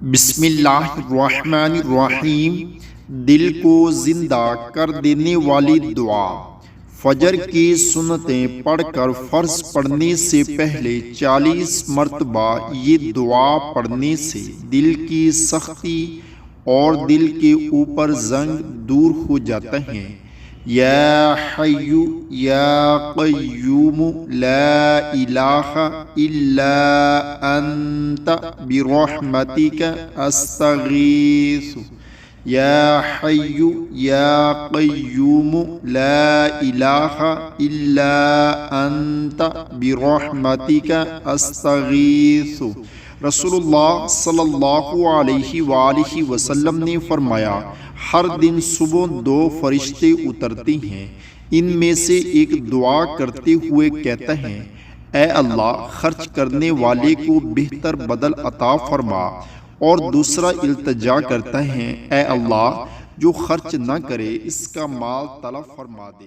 بسم اللہ الرحمن الرحیم۔ دل کو زندہ کر دینے والی دعا۔ فجر کی سنتیں پڑھ کر فرض پڑھنے سے پہلے 40 مرتبہ یہ دعا پڑھنے سے دل کی سختی اور دل کے اوپر زنگ دور ہو جاتا ہے۔ یا حی یا قیوم لا الہ الا انت برحمتک استغیث۔ یا حی یا قیوم لا الہ الا انت برحمتک استغیث۔ رسول اللہ صلی اللہ علیہ وآلہ وسلم نے فرمایا، ہر دن صبح 2 فرشتے اترتے ہیں، ان میں سے ایک دعا کرتے ہوئے کہتا ہے، اے اللہ خرچ کرنے والے کو بہتر بدل عطا فرما، اور دوسرا التجا کرتا ہے، اے اللہ جو خرچ نہ کرے اس کا مال تلف فرما دے۔